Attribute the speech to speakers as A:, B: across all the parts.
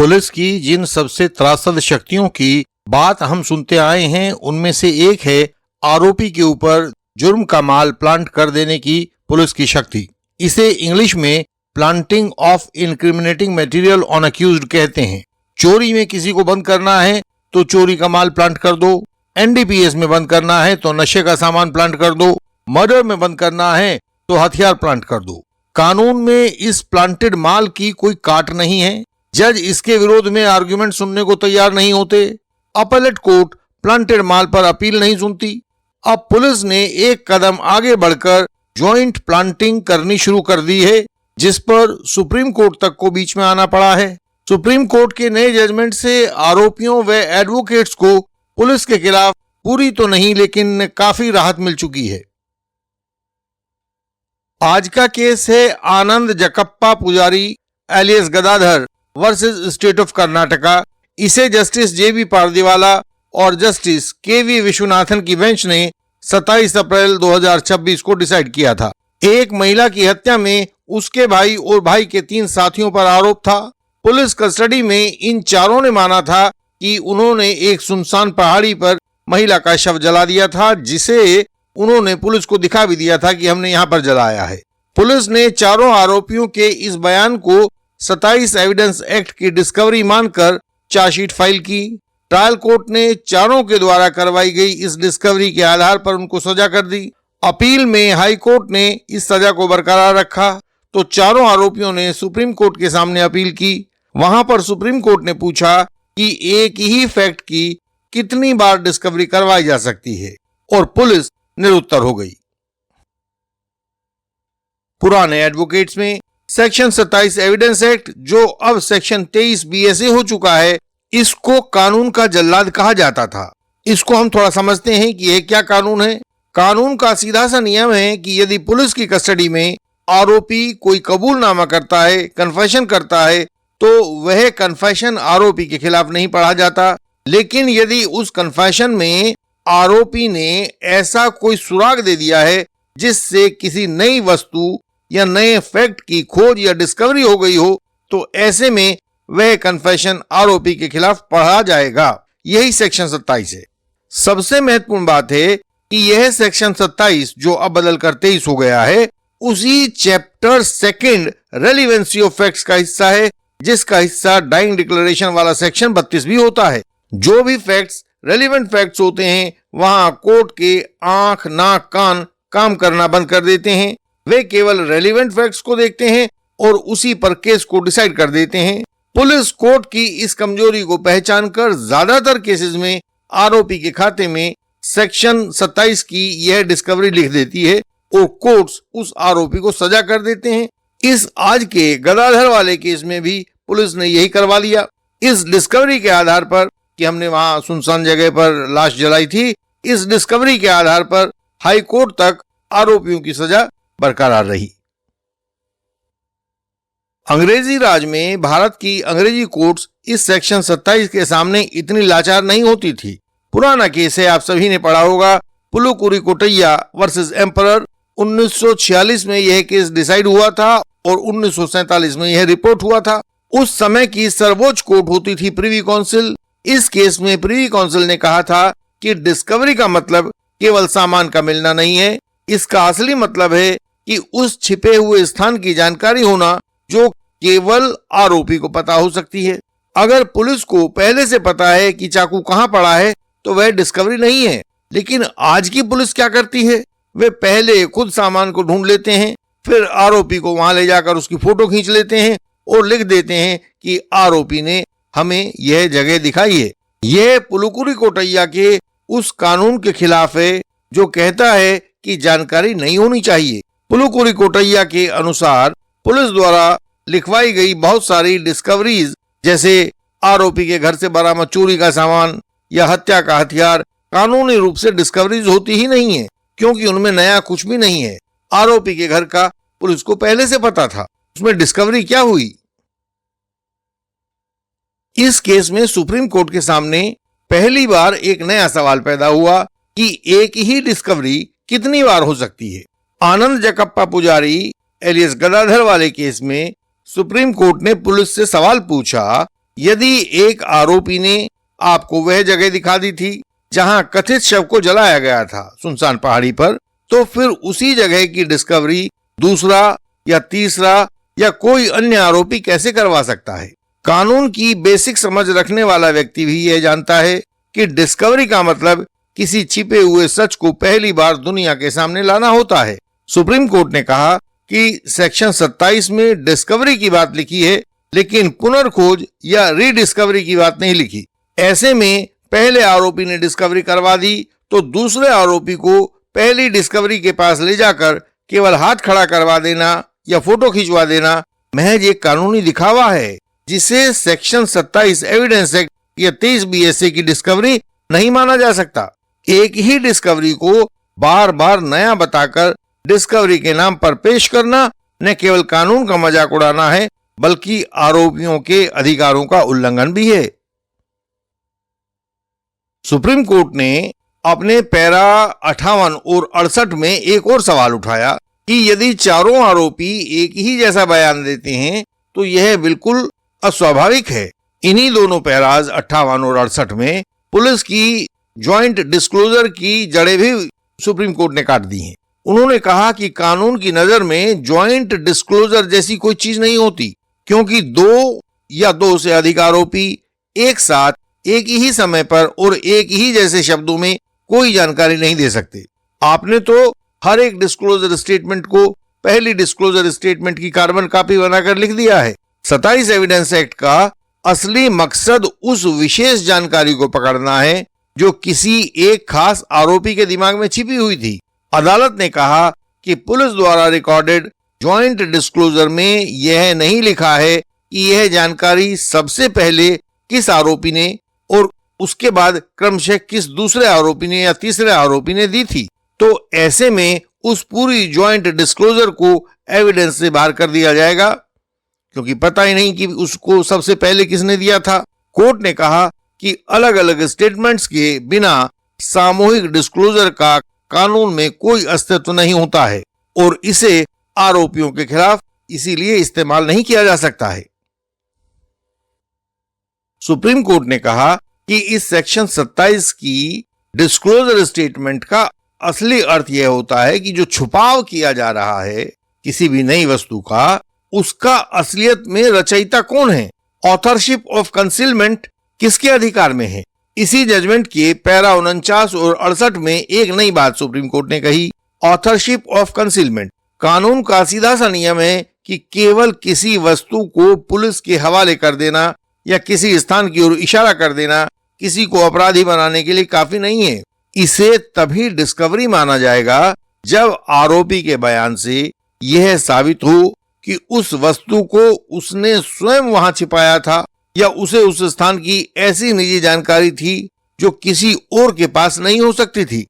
A: Police की जिन सबसे त्रासद शक्तियों की बात हम सुनते आए हैं उनमें से एक है आरोपी के ऊपर जुर्म का माल प्लांट कर देने की पुलिस की शक्ति। इसे इंग्लिश में planting of incriminating material on accused कहते हैं। चोरी में किसी को बंद करना है तो चोरी का माल प्लांट कर दो, एनडीपीएस में बंद करना है तो नशे का सामान प्लांट कर दो, मर्डर में बंद करना है तो हथियार प्लांट कर दो। कानून में इस प्लांटेड माल की कोई काट नहीं है। जज इसके विरोध में आर्गुमेंट सुनने को तैयार नहीं होते। अपीलेट कोर्ट प्लांटेड माल पर अपील नहीं सुनती। अब पुलिस ने एक कदम आगे बढ़कर ज्वाइंट प्लांटिंग करनी शुरू कर दी है, जिस पर सुप्रीम कोर्ट तक को बीच में आना पड़ा है। सुप्रीम कोर्ट के नए जजमेंट से आरोपियों व एडवोकेट्स को पुलिस के खिलाफ पूरी तो नहीं लेकिन काफी राहत मिल चुकी है। आज का केस है Anand Jakappa Pujari alias Gadadhar versus state of Karnataka. इसे जस्टिस जेबी पारदीवाला और जस्टिस केवी विश्वनाथन की बेंच ने 27 अप्रैल 2026 को डिसाइड किया था। एक महिला की हत्या में उसके भाई और भाई के 3 साथियों पर आरोप था। पुलिस कस्टडी में इन चारों ने माना था कि उन्होंने एक सुनसान पहाड़ी पर महिला का शव जला दिया था, जिसे उन्होंने पुलिस को दिखा भी दिया था कि हमने यहाँ पर जलाया है। पुलिस ने चारों आरोपियों के इस बयान को 27 एविडेंस एक्ट की डिस्कवरी मानकर चार्जशीट फाइल की। ट्रायल कोर्ट ने चारों के द्वारा करवाई गई इस डिस्कवरी के आधार पर उनको सजा कर दी। अपील में हाई कोर्ट ने इस सजा को बरकरार रखा तो चारों आरोपियों ने सुप्रीम कोर्ट के सामने अपील की। वहां पर सुप्रीम कोर्ट ने पूछा कि एक ही फैक्ट की कितनी बार डिस्कवरी करवाई जा सकती है और पुलिस निरुत्तर हो गई। पुराने एडवोकेट्स में सेक्शन 27 एविडेंस एक्ट, जो अब सेक्शन 23 बीएसए हो चुका है, इसको कानून का जल्लाद कहा जाता था। इसको हम थोड़ा समझते हैं कि यह क्या कानून है। कानून का सीधा सा नियम है कि यदि पुलिस की कस्टडी में आरोपी कोई कबूलनामा करता है, कन्फेशन करता है, तो वह कन्फेशन आरोपी के खिलाफ नहीं पढ़ा जाता। लेकिन यदि उस कन्फेशन में आरोपी ने ऐसा कोई सुराग दे दिया है जिससे किसी नई वस्तु या नए फैक्ट की खोज या डिस्कवरी हो गई हो, तो ऐसे में वह कन्फेशन आरोपी के खिलाफ पढ़ा जाएगा। यही सेक्शन 27 है। सबसे महत्वपूर्ण बात है कि यह सेक्शन 27, जो अब बदलकर 23 हो गया है, उसी चैप्टर 2 रेलिवेंसी ऑफ फैक्ट्स का हिस्सा है, जिसका हिस्सा डाइंग डिक्लेरेशन वाला सेक्शन 32 भी होता है। जो भी फैक्ट्स रेलिवेंट फैक्ट्स होते हैं, वहां कोर्ट के आंख, नाक, कान काम करना बंद कर देते हैं। वे केवल रेलिवेंट फैक्ट्स को देखते हैं और उसी पर केस को डिसाइड कर देते हैं। पुलिस कोर्ट की इस कमजोरी को पहचानकर ज्यादातर केसेस में आरोपी के खाते में सेक्शन 27 की यह डिस्कवरी लिख देती है और कोर्ट्स उस आरोपी को सजा कर देते हैं। इस आज के गदाधर वाले केस में भी पुलिस ने यही करवा लिया। इस डिस्कवरी के आधार पर कि हमने वहां सुनसान जगह पर लाश जलाई थी, इस डिस्कवरी के आधार पर हाई कोर्ट तक आरोपियों की सजा बरकरार रही। अंग्रेजी राज में भारत की अंग्रेजी कोर्ट्स इस सेक्शन 27 के सामने इतनी लाचार नहीं होती थी। पुराना केस है, आप सभी ने पढ़ा होगा, पुलुकुरी कोटैया वर्सेस एम्परर। 1946 में यह केस डिसाइड हुआ था और 1947 में यह रिपोर्ट हुआ था। उस समय की सर्वोच्च कोर्ट होती थी प्रिवी काउंसिल। इस केस में प्रिवी काउंसिल ने कहा था कि डिस्कवरी का मतलब केवल सामान का मिलना नहीं है, इसका असली मतलब है कि उस छिपे हुए स्थान की जानकारी होना जो केवल आरोपी को पता हो सकती है। अगर पुलिस को पहले से पता है कि चाकू कहां पड़ा है तो वह डिस्कवरी नहीं है। लेकिन आज की पुलिस क्या करती है, वे पहले खुद सामान को ढूंढ लेते हैं, फिर आरोपी को वहां ले जाकर उसकी फोटो खींच लेते हैं और लिख देते हैं कि आरोपी ने हमें यह जगह दिखाई है। यह पुलुकुरी कोटैया के उस कानून के खिलाफ है जो कहता है कि जानकारी नहीं होनी चाहिए। पुलुकुरी कोटैया के अनुसार पुलिस द्वारा लिखवाई गई बहुत सारी डिस्कवरीज, जैसे आरोपी के घर से बरामद चोरी का सामान या हत्या का हथियार, कानूनी रूप से डिस्कवरीज होती ही नहीं है, क्योंकि उनमें नया कुछ भी नहीं है। आरोपी के घर का पुलिस को पहले से पता था, उसमें डिस्कवरी क्या हुई। इस केस में सुप्रीम कोर्ट के सामने पहली बार एक नया सवाल पैदा हुआ कि एक ही डिस्कवरी कितनी बार हो सकती है। आनंद जकप्पा पुजारी एलियस गदाधर वाले केस में सुप्रीम कोर्ट ने पुलिस से सवाल पूछा यदि एक आरोपी ने आपको वह जगह दिखा दी थी जहां कथित शव को जलाया गया था सुनसान पहाड़ी पर, तो फिर उसी जगह की डिस्कवरी दूसरा या तीसरा या कोई अन्य आरोपी कैसे करवा सकता है? कानून की बेसिक समझ रखने वाला व्यक्ति भी यह जानता है कि डिस्कवरी का मतलब किसी छिपे हुए सच को पहली बार दुनिया के सामने लाना होता है। सुप्रीम कोर्ट ने कहा कि सेक्शन 27 में डिस्कवरी की बात लिखी है, लेकिन पुनर्खोज या रीडिस्कवरी की बात नहीं लिखी। ऐसे में पहले आरोपी ने डिस्कवरी करवा दी तो दूसरे आरोपी को पहली डिस्कवरी के पास ले जाकर केवल हाथ खड़ा करवा देना या फोटो खिंचवा देना महज एक कानूनी दिखावा है, जिसे सेक्शन 27 एविडेंस एक्ट या 23 BSA की डिस्कवरी नहीं माना जा सकता। एक ही डिस्कवरी को बार बार नया बताकर डिस्कवरी के नाम पर पेश करना न केवल कानून का मजाक उड़ाना है, बल्कि आरोपियों के अधिकारों का उल्लंघन भी है। सुप्रीम कोर्ट ने अपने पैरा 58 और 68 में एक और सवाल उठाया कि यदि चारों आरोपी एक ही जैसा बयान देते हैं तो यह बिल्कुल अस्वाभाविक है। इन्हीं दोनों पैराज 58 और 68 में पुलिस की ज्वाइंट डिस्क्लोजर की जड़ें भी सुप्रीम कोर्ट ने काट दी हैं। उन्होंने कहा कि कानून की नजर में ज्वाइंट डिस्क्लोजर जैसी कोई चीज नहीं होती, क्योंकि दो या दो से अधिक आरोपी एक साथ एक ही समय पर और एक ही जैसे शब्दों में कोई जानकारी नहीं दे सकते। आपने तो हर एक डिस्क्लोजर स्टेटमेंट को पहली डिस्क्लोजर स्टेटमेंट की कार्बन कॉपी बनाकर लिख दिया है। 27 एविडेंस एक्ट का असली मकसद उस विशेष जानकारी को पकड़ना है जो किसी एक खास आरोपी के दिमाग में छिपी हुई थी। अदालत ने कहा कि पुलिस द्वारा रिकॉर्डेड ज्वाइंट डिस्क्लोजर में यह नहीं लिखा है कि यह जानकारी सबसे पहले किस आरोपी ने और उसके बाद क्रमशः किस दूसरे आरोपी ने या तीसरे आरोपी ने दी थी। तो ऐसे में उस पूरी ज्वाइंट डिस्क्लोजर को एविडेंस से बाहर कर दिया जाएगा, क्योंकि पता ही नहीं कि उसको सबसे पहले किसने दिया था। कोर्ट ने कहा कि अलग अलग स्टेटमेंट्स के बिना सामूहिक डिस्क्लोजर का कानून में कोई अस्तित्व नहीं होता है और इसे आरोपियों के खिलाफ इसीलिए इस्तेमाल नहीं किया जा सकता है। सुप्रीम कोर्ट ने कहा कि इस सेक्शन 27 की डिस्क्लोजर स्टेटमेंट का असली अर्थ यह होता है कि जो छुपाव किया जा रहा है किसी भी नई वस्तु का, उसका असलियत में रचयिता कौन है, ऑथरशिप ऑफ कंसीलमेंट किसके अधिकार में है। इसी जजमेंट के पैरा 49 और 68 में एक नई बात सुप्रीम कोर्ट ने कही, ऑथरशिप ऑफ कंसीलमेंट। कानून का सीधा सा नियम है कि केवल किसी वस्तु को पुलिस के हवाले कर देना या किसी स्थान की ओर इशारा कर देना किसी को अपराधी बनाने के लिए काफी नहीं है। इसे तभी डिस्कवरी माना जाएगा जब आरोपी के बयान से यह साबित हो कि उस वस्तु को उसने स्वयं वहां छिपाया था या उसे उस स्थान की ऐसी निजी जानकारी थी जो किसी और के पास नहीं हो सकती थी।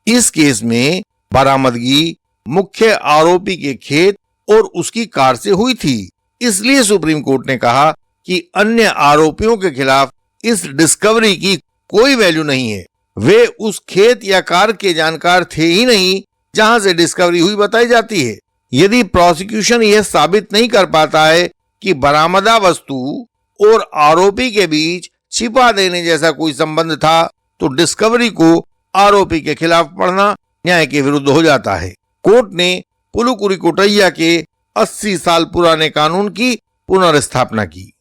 A: इस केस में बरामदगी मुख्य आरोपी के खेत और उसकी कार से हुई थी। इसलिए सुप्रीम कोर्ट ने कहा कि अन्य आरोपियों के खिलाफ इस डिस्कवरी की कोई वैल्यू नहीं है। वे उस खेत या कार के जानकार थे ही नहीं जहां से डिस्कवरी हुई बताई जाती है। यदि प्रोसिक्यूशन यह साबित नहीं कर पाता है कि बरामदा वस्तु और आरोपी के बीच छिपा देने जैसा कोई संबंध था, तो डिस्कवरी को आरोपी के खिलाफ पढ़ना न्याय के विरुद्ध हो जाता है। कोर्ट ने पुलुकुरी कोटैया के 80 साल पुराने कानून की पुनर्स्थापना की।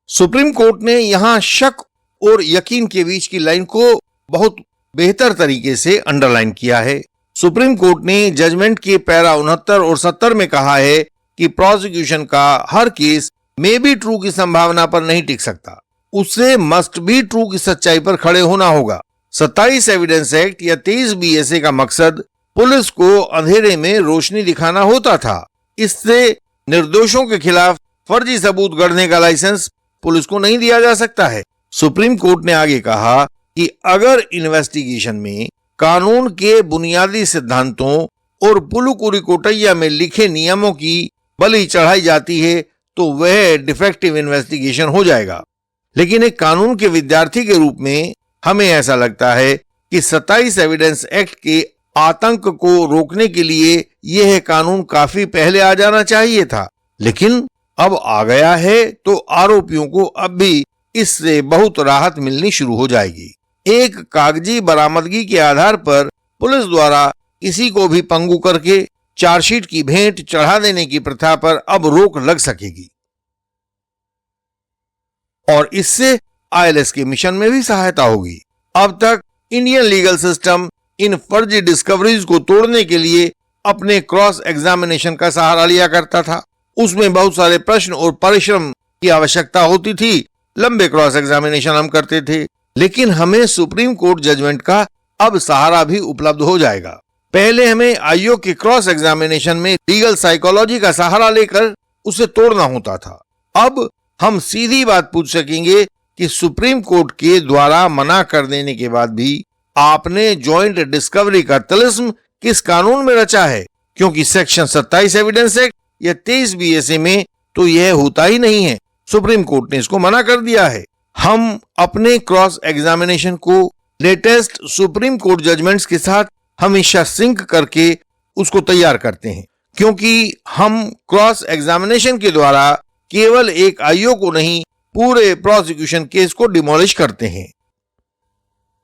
A: सुप्रीम कोर्ट ने यहां शक और यकीन के बीच की लाइन को बहुत बेहतर तरीके से अंडरलाइन किया है। सुप्रीम कोर्ट ने जजमेंट के पैरा 69 और 70 में कहा है कि प्रोसिक्यूशन का हर केस मे बी ट्रू की संभावना पर नहीं टिक सकता, उसे मस्ट बी ट्रू की सच्चाई पर खड़े होना होगा। 27 एविडेंस एक्ट या 23 BSA का मकसद पुलिस को अंधेरे में रोशनी दिखाना होता था। इससे निर्दोषों के खिलाफ फर्जी सबूत गढ़ने का लाइसेंस पुलिस को नहीं दिया जा सकता है। सुप्रीम कोर्ट ने आगे कहा कि अगर इन्वेस्टिगेशन में कानून के बुनियादी सिद्धांतों और पुलुकुरी कोटैया में लिखे नियमों की बलि चढ़ाई जाती है तो वह डिफेक्टिव इन्वेस्टिगेशन हो जाएगा। लेकिन एक कानून के विद्यार्थी के रूप में हमें ऐसा लगता है कि 27 एविडेंस एक्ट के आतंक को रोकने के लिए यह कानून काफी पहले आ जाना चाहिए था। लेकिन अब आ गया है तो आरोपियों को अब भी इससे बहुत राहत मिलनी शुरू हो जाएगी। एक कागजी बरामदगी के आधार पर पुलिस द्वारा किसी को भी पंगु करके चार्जशीट की भेंट चढ़ा देने की प्रथा पर अब रोक लग सकेगी और इससे आईएलएस के मिशन में भी सहायता होगी। अब तक इंडियन लीगल सिस्टम इन फर्जी डिस्कवरीज को तोड़ने के लिए अपने क्रॉस एग्जामिनेशन का सहारा लिया करता था। उसमें बहुत सारे प्रश्न और परिश्रम की आवश्यकता होती थी। लंबे क्रॉस एग्जामिनेशन हम करते थे, लेकिन हमें सुप्रीम कोर्ट जजमेंट का अब सहारा भी उपलब्ध हो जाएगा। पहले हमें आईओ के क्रॉस एग्जामिनेशन में लीगल साइकोलॉजी का सहारा लेकर उसे तोड़ना होता था। अब हम सीधी बात पूछ सकेंगे कि सुप्रीम कोर्ट के द्वारा मना कर देने के बाद भी आपने जॉइंट डिस्कवरी का तिलिस्म किस कानून में रचा है, क्योंकि सेक्शन 27 एविडेंस एक्ट या 23 बीएसए में तो यह होता ही नहीं है। सुप्रीम कोर्ट ने इसको मना कर दिया है। हम अपने क्रॉस एग्जामिनेशन को लेटेस्ट सुप्रीम कोर्ट जजमेंट्स के साथ हमेशा सिंक करके उसको तैयार करते हैं, क्योंकि हम क्रॉस एग्जामिनेशन के द्वारा केवल एक आईओ को नहीं, पूरे प्रोसिक्यूशन केस को डिमोलिश करते हैं।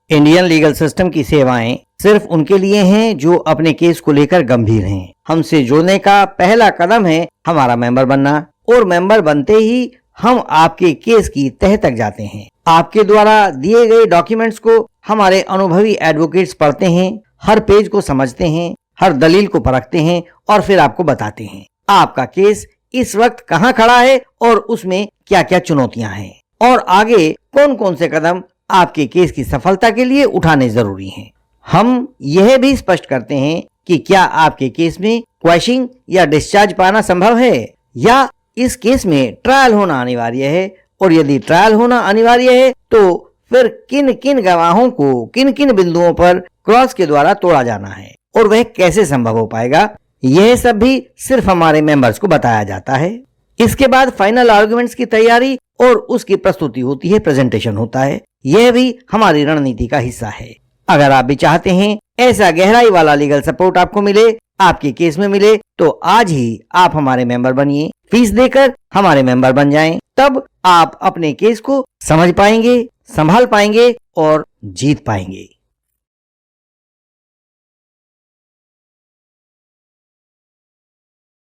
B: इंडियन लीगल सिस्टम की सेवाएं सिर्फ उनके लिए हैं जो अपने केस को लेकर गंभीर हैं। हमसे जुड़ने का पहला कदम है हमारा मेंबर बनना, और मेंबर बनते ही हम आपके केस की तह तक जाते हैं। आपके द्वारा दिए गए डॉक्यूमेंट्स को हमारे अनुभवी एडवोकेट्स पढ़ते हैं, हर पेज को समझते हैं, हर दलील को परखते हैं और फिर आपको बताते हैं आपका केस इस वक्त कहां खड़ा है और उसमें क्या क्या चुनौतियां हैं और आगे कौन कौन से कदम आपके केस की सफलता के लिए उठाने जरूरी हैं। हम यह भी स्पष्ट करते हैं कि क्या आपके केस में क्वैशिंग या डिस्चार्ज पाना संभव है या इस केस में ट्रायल होना अनिवार्य है, और यदि ट्रायल होना अनिवार्य है तो फिर किन किन गवाहों को किन किन बिंदुओं पर क्रॉस के द्वारा तोड़ा जाना है और वह कैसे संभव हो पाएगा। यह सब भी सिर्फ हमारे मेंबर्स को बताया जाता है। इसके बाद फाइनल आर्गुमेंट्स की तैयारी और उसकी प्रस्तुति होती है, प्रेजेंटेशन होता है। यह भी हमारी रणनीति का हिस्सा है। अगर आप भी चाहते हैं ऐसा गहराई वाला लीगल सपोर्ट आपको मिले, आपके केस में मिले, तो आज ही आप हमारे मेंबर बनिए। फीस देकर हमारे मेंबर बन जाएं, तब आप अपने केस को समझ पाएंगे, संभाल पाएंगे और जीत पाएंगे।